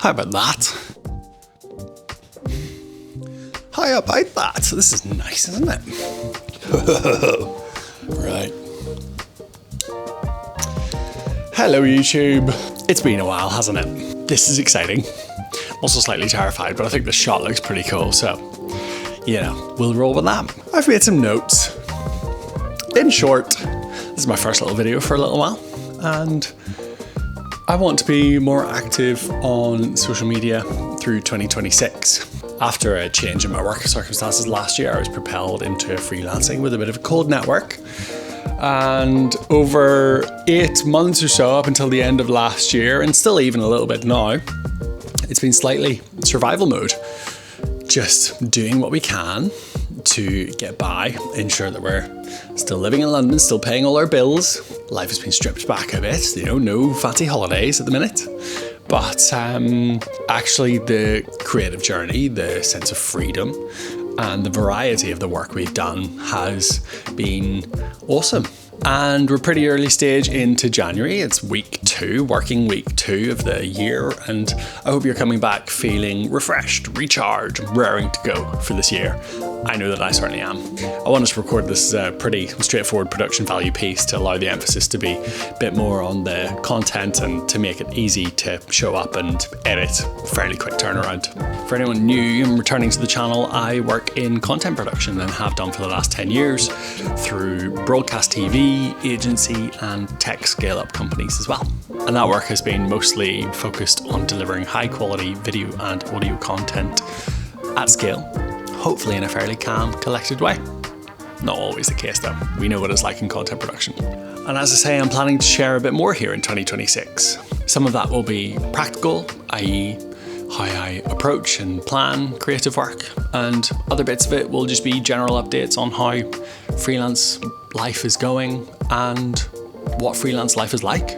How about that? How about that? This is nice, isn't it? Right. Hello, YouTube. It's been a while, hasn't it? This is exciting. Also slightly terrified, but I think the shot looks pretty cool, so, you know, we'll roll with that. I've made some notes. In short, this is my first little video for a little while, and I want to be more active on social media through 2026. After a change in my work circumstances last year, I was propelled into freelancing with a bit of a cold network. And over 8 months or so, up until the end of last year, and still even a little bit now, it's been slightly survival mode. Just doing what we can to get by, ensure that we're still living in London, still paying all our bills. Life has been stripped back a bit, you know, no fancy holidays at the minute. But actually the creative journey, the sense of freedom and the variety of the work we've done has been awesome. And we're pretty early stage into January. It's working week 2 of the year. And I hope you're coming back feeling refreshed, recharged, raring to go for this year. I know that I certainly am. I wanted to record this as a pretty straightforward production value piece to allow the emphasis to be a bit more on the content and to make it easy to show up and edit. Fairly quick turnaround. For anyone new and returning to the channel, I work in content production and have done for the last 10 years through broadcast TV, agency and tech scale-up companies as well. And that work has been mostly focused on delivering high quality video and audio content at scale, hopefully in a fairly calm, collected way. Not always the case though. We know what it's like in content production. And as I say, I'm planning to share a bit more here in 2026. Some of that will be practical, i.e. how I approach and plan creative work, and other bits of it will just be general updates on how freelance life is going and what freelance life is like.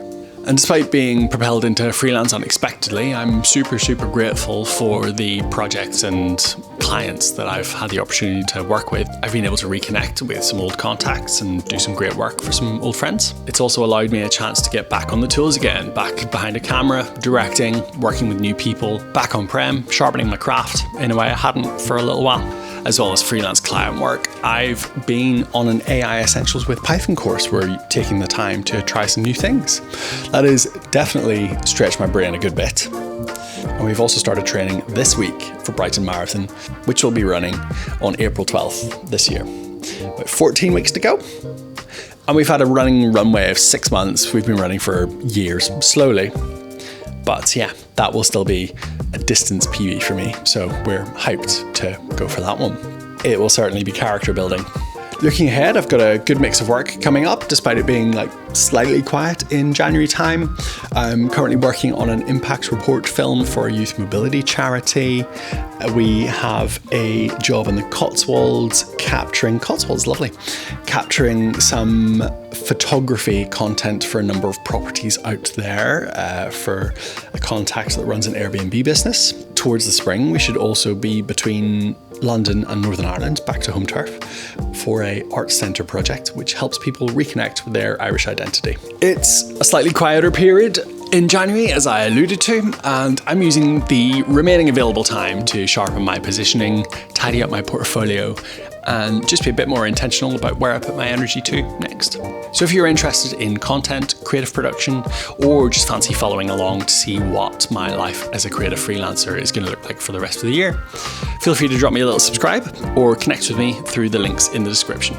And despite being propelled into freelance unexpectedly, I'm super grateful for the projects and clients that I've had the opportunity to work with. I've been able to reconnect with some old contacts and do some great work for some old friends. It's also allowed me a chance to get back on the tools again, back behind a camera, directing, working with new people, back on-prem, sharpening my craft in a way I hadn't for a little while. As well as freelance client work, I've been on an AI Essentials with Python course where you're taking the time to try some new things. That has definitely stretched my brain a good bit. And we've also started training this week for Brighton Marathon, which will be running on April 12th this year. About 14 weeks to go. And we've had a running runway of 6 months. We've been running for years, slowly. But yeah, that will still be a distance PB for me, so we're hyped to go for that one. It will certainly be character building. Looking ahead, I've got a good mix of work coming up, despite it being slightly quiet in January time. I'm currently working on an impact report film for a youth mobility charity. We have a job in the Cotswolds capturing some photography content for a number of properties out there for a contact that runs an Airbnb business. Towards the spring, we should also be between London and Northern Ireland, back to home turf, for a arts centre project which helps people reconnect with their Irish identity. It's a slightly quieter period in January, as I alluded to, and I'm using the remaining available time to sharpen my positioning, tidy up my portfolio, and just be a bit more intentional about where I put my energy to next. So if you're interested in content, creative production, or just fancy following along to see what my life as a creative freelancer is going to look like for the rest of the year, feel free to drop me a little subscribe or connect with me through the links in the description.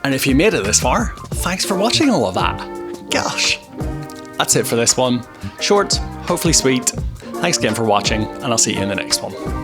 And if you made it this far, thanks for watching all of that. Gosh. That's it for this one. Short, hopefully sweet. Thanks again for watching, and I'll see you in the next one.